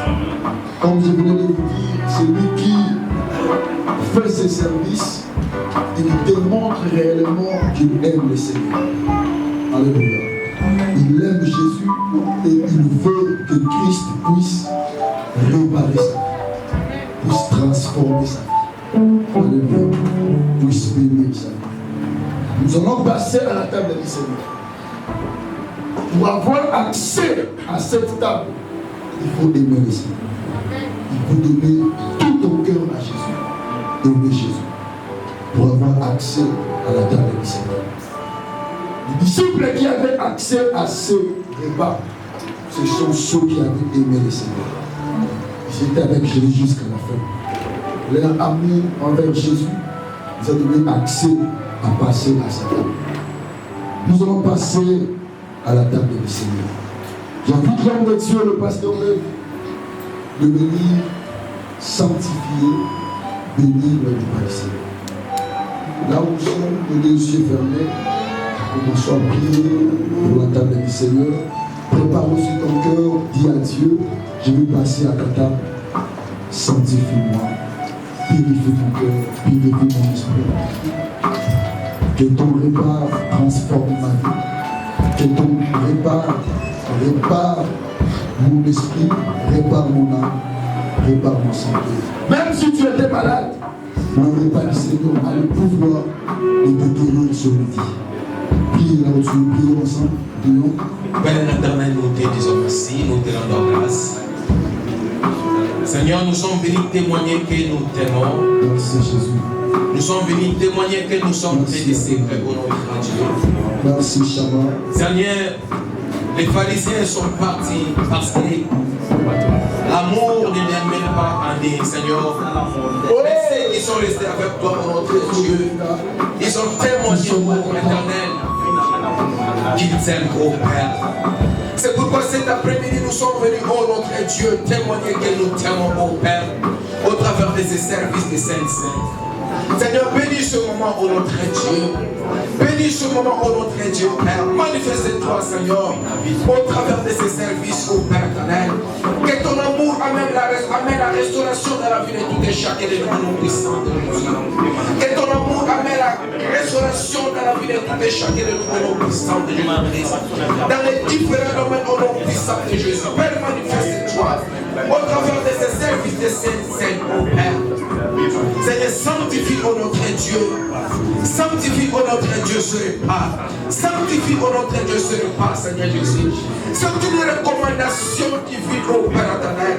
Comme je venais de vous dire, celui qui fait ses services, il démontre réellement qu'il aime le Seigneur. Alléluia. Il aime Jésus et il veut que Christ puisse réparer sa vie, puisse transformer sa vie. Alléluia. Puisse bénir sa vie. Nous allons passer à la table du Seigneur. Pour avoir accès à cette table, il faut aimer le Seigneur. Il faut donner tout ton cœur à Jésus. Aimer Jésus. Pour avoir accès à la table du Seigneur. Les disciples qui avaient accès à ce repas, ce sont ceux qui avaient aimé le Seigneur. Ils étaient avec Jésus jusqu'à la fin. Leur amour envers Jésus nous a donné accès à passer à sa table. Nous allons passer à la table du Seigneur. J'invite l'homme de Dieu, le pasteur Lev, de venir sanctifier, bénir le repas du Seigneur. Là où nous sommes, les yeux fermés, commençons à prier pour la table du Seigneur. Prépare aussi ton cœur, dis à Dieu, je vais passer à ta table. Sanctifie-moi, purifie ton cœur, purifie mon esprit. Que ton repas transforme ma vie. Que ton repas répare mon esprit, répare mon âme, répare mon santé. Même si tu étais malade, le repas du Seigneur a le pouvoir de te guérir ce midi. Priez là où tu es, priez ensemble. Prions. Père éternel, nous te disons merci, nous te rendons grâce. Seigneur, nous sommes venus témoigner que nous t'aimons. Merci Jésus. Nous sommes venus témoigner que nous sommes tes disciples au nom de Dieu. Merci Shabbat. Seigneur, les pharisiens sont partis parce que l'amour ne les mène pas à dire, Seigneur. Mais ceux qui sont restés avec toi, notre Dieu, ils ont témoigné au nom éternel qu'ils t'aiment, ô Père. C'est pourquoi cet après-midi, nous sommes venus, ô notre Dieu, témoigner que nous t'aimons, ô Père, au travers de ces services de Saint-Saint. Seigneur, bénis ce moment, ô notre Dieu. Bénis ce moment, ô notre Dieu, Père. Manifeste-toi, Seigneur, au travers de ces services, ô Père éternel. Que ton amour amène la restauration dans la vie de tout et chacun de nous puissants de Jésus. Que ton amour amène la restauration dans la vie de tout et chacun de nous puissants de Jésus-Christ. Dans les différents domaines, ô nom puissant de Jésus. Père, manifeste-toi au travers de ces services de Saint-Saint, ô Père. Seigneur, sanctifie, ô notre Dieu. Sanctifie, ô notre Dieu, ce repas. Sanctifie, ô notre Dieu, ce repas, Seigneur Jésus. C'est une recommandation divine, ô Père éternel.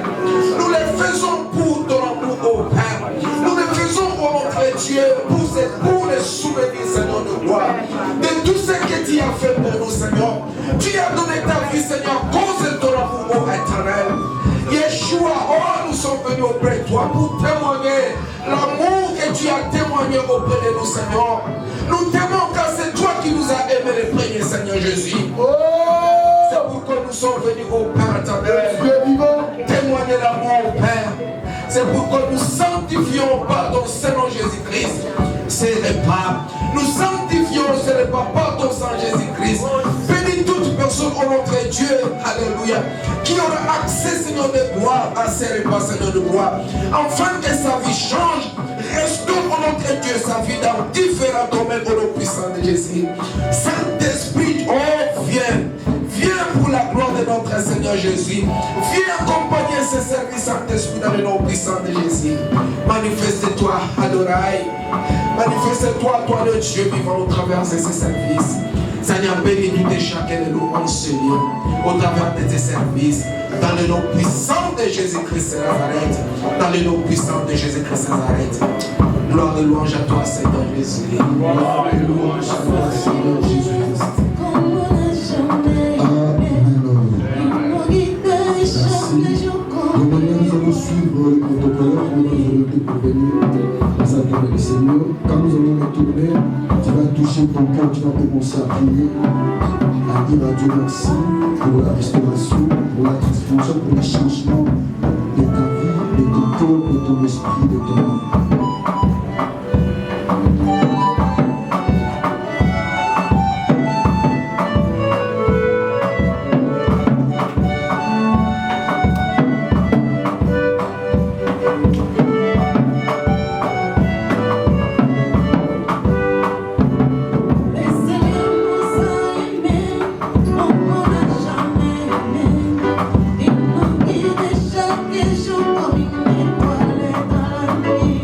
Nous les faisons pour ton amour, ô Père. Nous les faisons, ô notre Dieu, pour les souvenirs, Seigneur, de gloire. De tout ce que tu as fait pour nous, Seigneur. Tu as donné ta vie, Seigneur, cause de ton amour, ô éternel. Yeshua, oh, nous sommes venus auprès de toi pour témoigner l'amour que tu as témoigné auprès de nous, Seigneur. Nous t'aimons car c'est toi qui nous as aimés le premier, Seigneur Jésus. C'est pourquoi nous sommes venus au Père éternel. Témoigner l'amour au Père. C'est pourquoi nous sanctifions par ton Seigneur Jésus-Christ ces repas. Nous sanctifions ces repas par ton sang Jésus-Christ. Bénis toute personne, oh notre Dieu, alléluia, qui qui aura accès, Seigneur, de gloire à ces repas, Seigneur, de gloire. Afin que sa vie change, restaure, oh notre Dieu, sa vie dans différents domaines, au nom puissant de Jésus. Saint-Esprit, oh, viens. Viens pour la gloire de notre Seigneur Jésus. Viens accompagner ce service, Saint-Esprit, dans le nom puissant de Jésus. Manifeste-toi, Adoraï. Manifeste-toi, toi le Dieu vivant au travers de ces services. Seigneur, bénis tout et chacun de nous, Seigneur, au travers de tes services. Dans le nom puissant de Jésus-Christ de Nazareth. Dans le nom puissant de Jésus-Christ de Nazareth. Gloire et louange à toi, Seigneur Jésus. Gloire et louange à toi, Seigneur Jésus-Christ. Nous allons suivre le protocole, nous allons pour venir dans la gloire du Seigneur. Quand nous allons retourner, tu vas toucher ton cœur, tu vas commencer à prier, à dire à Dieu merci pour la restauration, pour la transformation, pour le changement de ta vie, de ton cœur, de ton esprit, de ton âme. Chaque jour comme une étoile dans la nuit.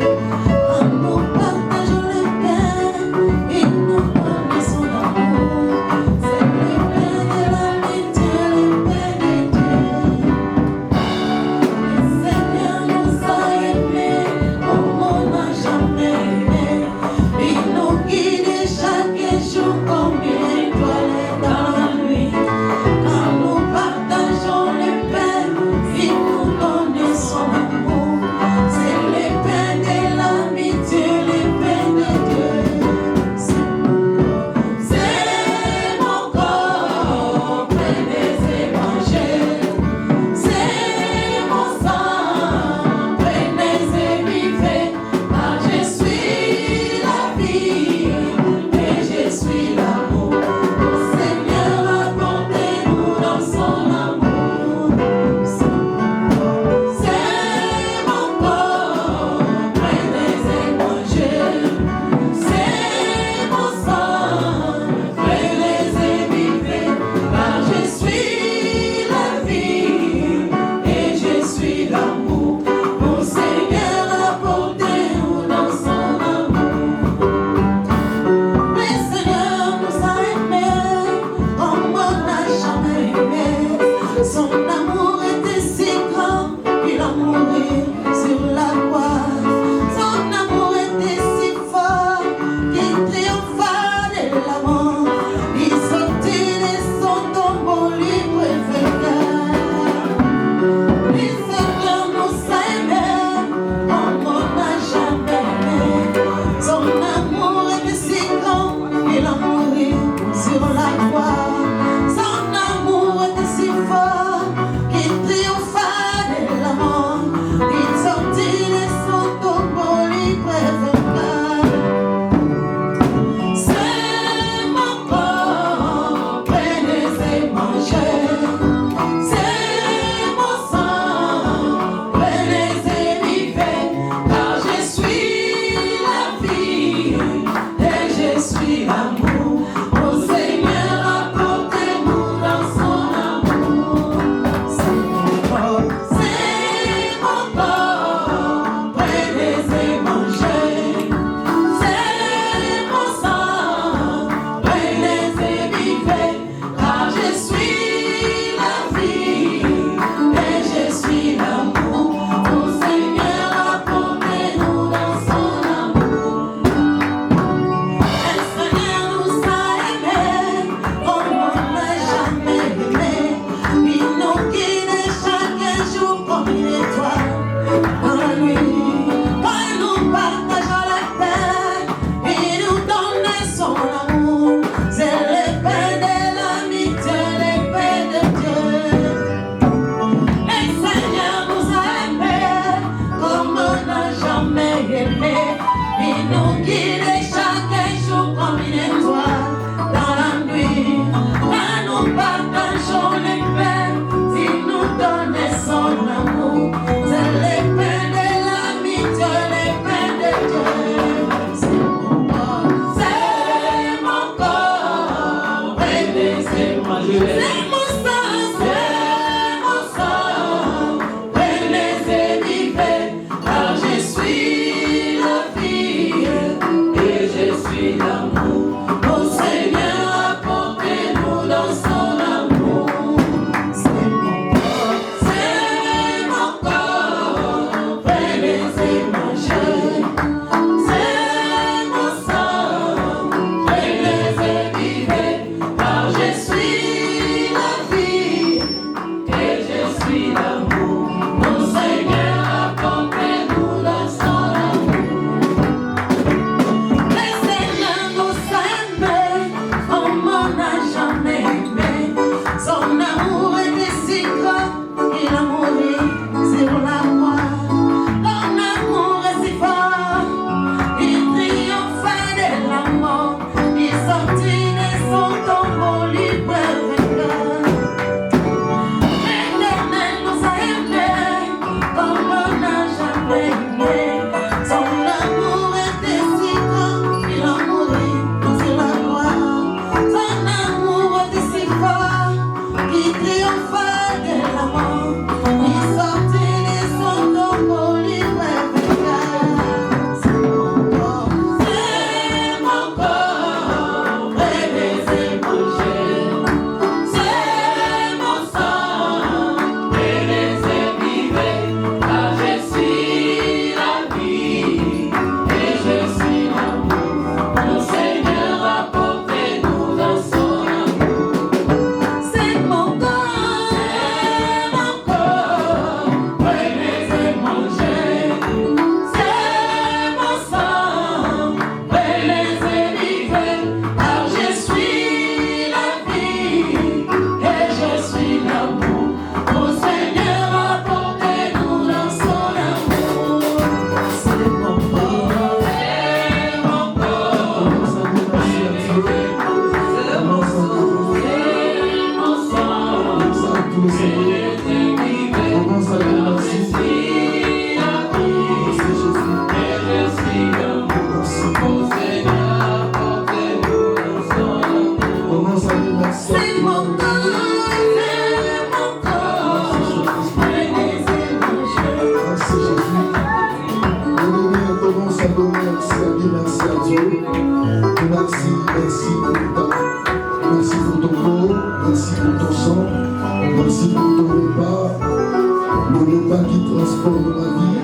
repas qui transforme ma vie,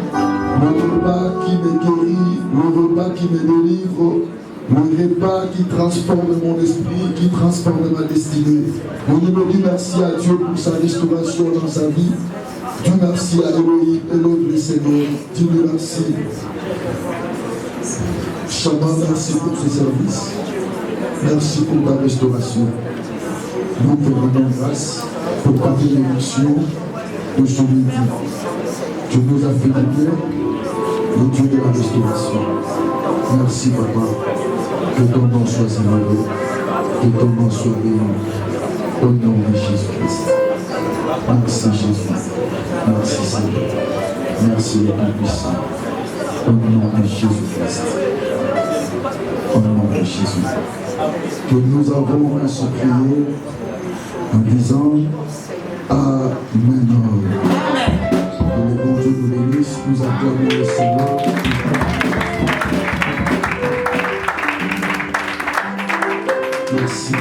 le repas qui me guérit, le repas qui me délivre, le repas qui transforme mon esprit, qui transforme ma destinée. On me dit merci à Dieu pour sa restauration dans sa vie. Dieu merci à Elohim, Elohim le Seigneur. Dieu merci. Shabbat, merci pour ce service. Merci pour ta restauration. Nous te rendons grâce pour ta bénédiction de ce midi. Tu nous as fait du bien, le Dieu de la restauration. Merci, Papa. Que ton nom soit célébré, que ton nom soit béni. Au nom de Jésus-Christ. Merci, Jésus. Merci, Seigneur. Merci, le Tout-Puissant. Au nom de Jésus-Christ. Au nom de Jésus. Que nous avons à se prier en disant Amen. Que le bon Dieu nous bénisse, nous acclamons le Seigneur. Merci.